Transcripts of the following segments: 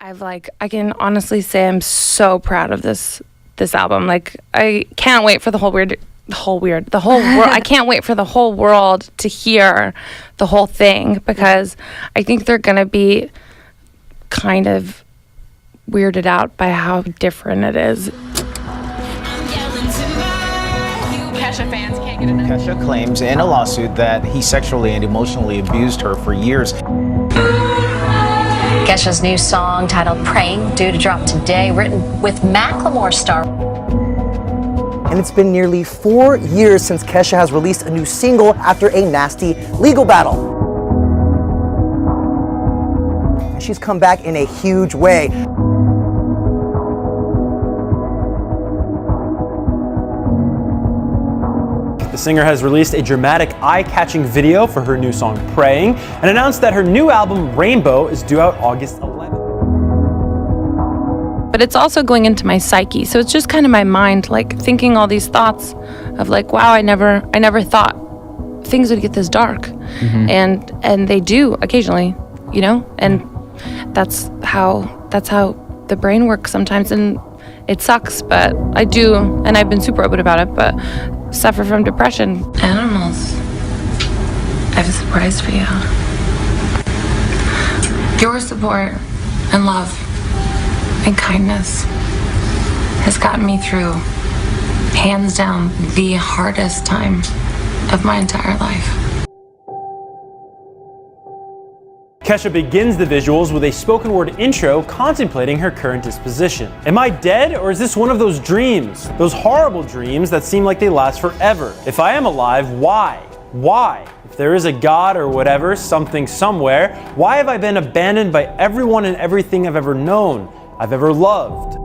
I can honestly say I'm so proud of this album. Like, I can't wait for the whole world. I can't wait for the whole world to hear the whole thing, because I think they're gonna be kind of weirded out by how different it is. Kesha fans can't get enough. Kesha claims in a lawsuit that he sexually and emotionally abused her for years. Kesha's new song, titled Praying, due to drop today, written with Macklemore star. And it's been nearly 4 years since Kesha has released a new single after a nasty legal battle. And she's come back in a huge way. The singer has released a dramatic, eye-catching video for her new song, Praying, and announced that her new album, Rainbow, is due out August 11th. But it's also going into my psyche, so it's just kind of my mind, like, thinking all these thoughts of like, wow, I never thought things would get this dark. Mm-hmm. And they do occasionally, you know? And that's how the brain works sometimes, and it sucks, but I do, and I've been super open about it, but suffer from depression. Animals, I have a surprise for you. Your support and love and kindness has gotten me through, hands down, the hardest time of my entire life. Kesha begins the visuals with a spoken word intro contemplating her current disposition. Am I dead, or is this one of those dreams? Those horrible dreams that seem like they last forever? If I am alive, why? Why? If there is a God or whatever, something somewhere, why have I been abandoned by everyone and everything I've ever known, I've ever loved?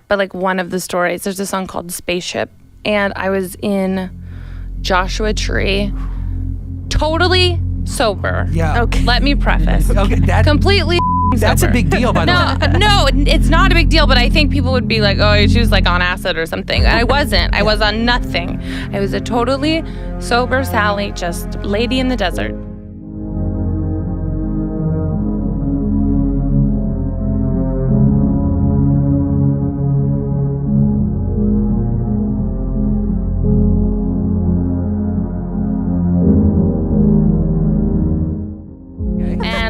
But like, one of the stories, there's a song called Spaceship, and I was in Joshua Tree, totally sober. Yeah. Okay. Let me preface. Okay, completely that's sober. a big deal, by the way. No, it's not a big deal, but I think people would be like, oh, she was like on acid or something. I wasn't. I was on nothing. I was a totally sober Sally, just lady in the desert.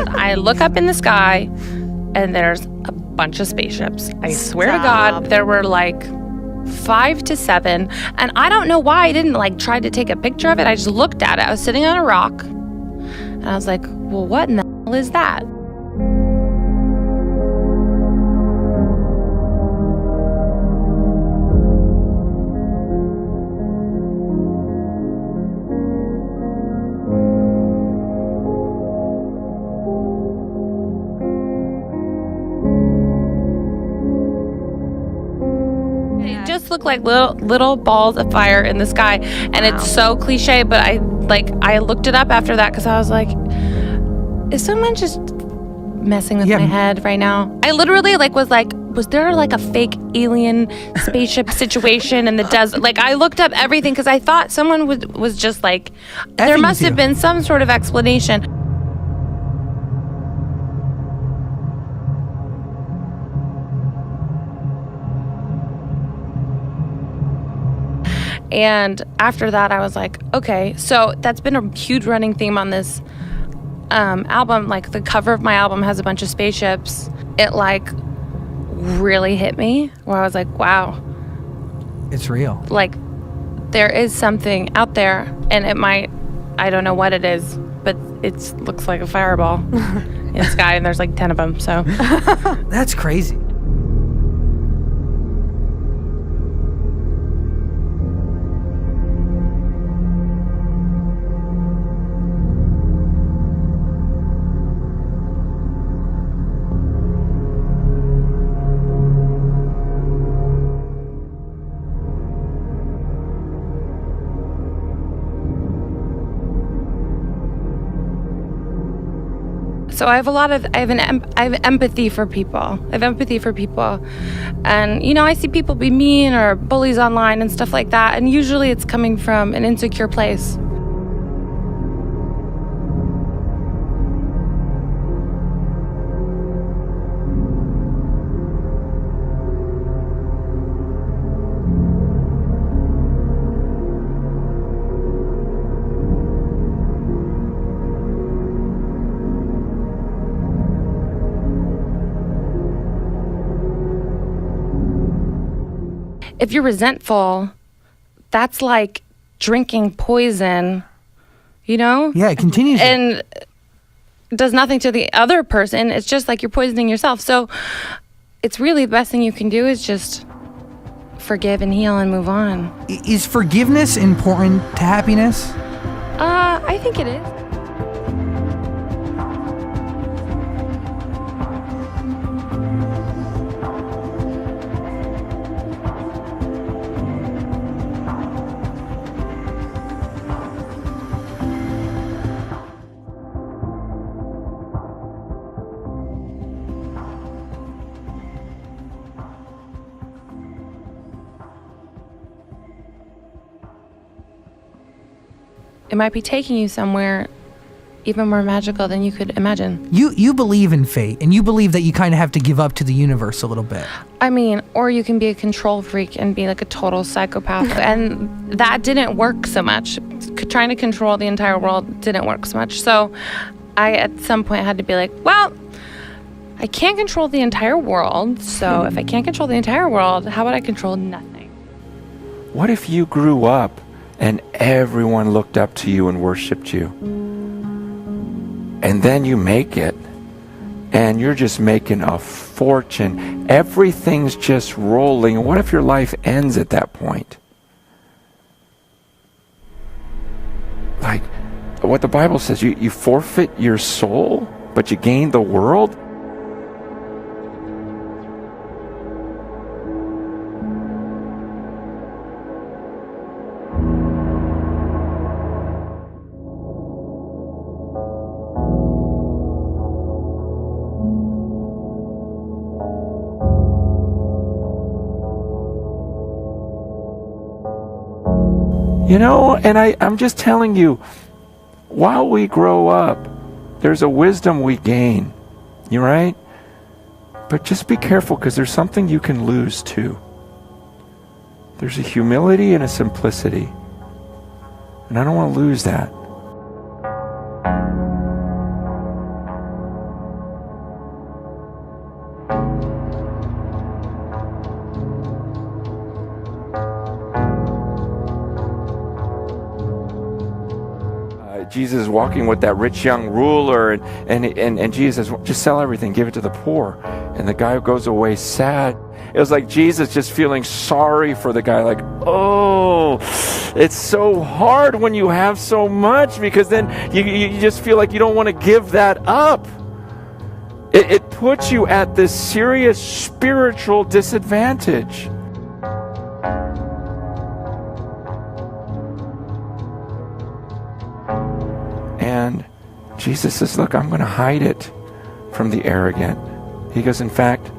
I look up in the sky, and there's a bunch of spaceships. I swear to God, there were like 5 to 7, and I don't know why I didn't like try to take a picture of it. I just looked at it. I was sitting on a rock, and I was like, well, what in the hell is that? Look like little balls of fire in the sky, and it's so cliche, but I looked it up after that because I was like, is someone just messing with my head right now? I literally was there like a fake alien spaceship situation in the desert? Like, I looked up everything because I thought someone was just like, there must have been some sort of explanation. And after that, I was like, okay, so that's been a huge running theme on this album. Like, the cover of my album has a bunch of spaceships. It like really hit me where I was like, wow. It's real. Like, there is something out there, and it might, I don't know what it is, but it looks like a fireball in the sky, and there's like 10 of them, so. That's crazy. So I have empathy for people. I have empathy for people. And, I see people be mean or bullies online and stuff like that. And usually it's coming from an insecure place. If you're resentful, that's like drinking poison, Yeah, it continues. and does nothing to the other person. It's just like you're poisoning yourself. So it's really the best thing you can do is just forgive and heal and move on. Is forgiveness important to happiness? I think it is. It might be taking you somewhere even more magical than you could imagine. You believe in fate, and you believe that you kind of have to give up to the universe a little bit. I mean, or you can be a control freak and be like a total psychopath. And that didn't work so much. Trying to control the entire world didn't work so much. So I, at some point, had to be like, well, I can't control the entire world. So if I can't control the entire world, how about I control nothing? What if you grew up and everyone looked up to you and worshipped you? And then you make it, and you're just making a fortune. Everything's just rolling. What if your life ends at that point? Like what the Bible says, you forfeit your soul, but you gain the world? And I'm just telling you, while we grow up, there's a wisdom we gain. You right? But just be careful, because there's something you can lose too. There's a humility and a simplicity. And I don't want to lose that. Jesus is walking with that rich young ruler, and Jesus says, just sell everything, give it to the poor. And the guy goes away sad. It was like Jesus just feeling sorry for the guy, like, oh, it's so hard when you have so much, because then you just feel like you don't want to give that up. It puts you at this serious spiritual disadvantage. And Jesus says, look, I'm going to hide it from the arrogant. He goes, in fact,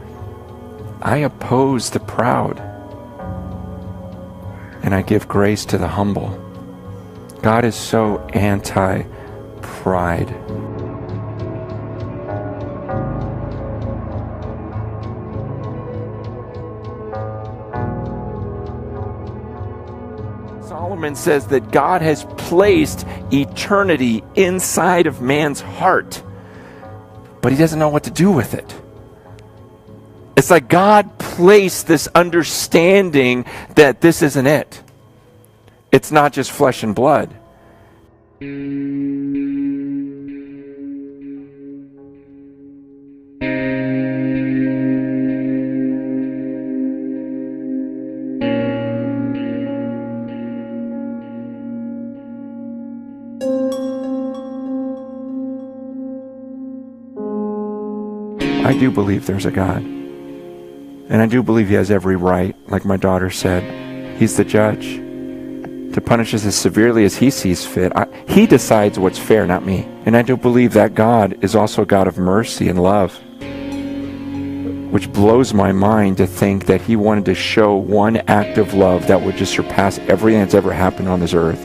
I oppose the proud, and I give grace to the humble. God is so anti-pride. Solomon says that God has placed eternity inside of man's heart, but he doesn't know what to do with it. It's like God placed this understanding that this isn't it. It's not just flesh and blood. I do believe there's a God. And I do believe he has every right, like my daughter said. He's the judge to punish us as severely as he sees fit. He decides what's fair, not me. And I do believe that God is also a God of mercy and love, which blows my mind to think that he wanted to show one act of love that would just surpass everything that's ever happened on this earth.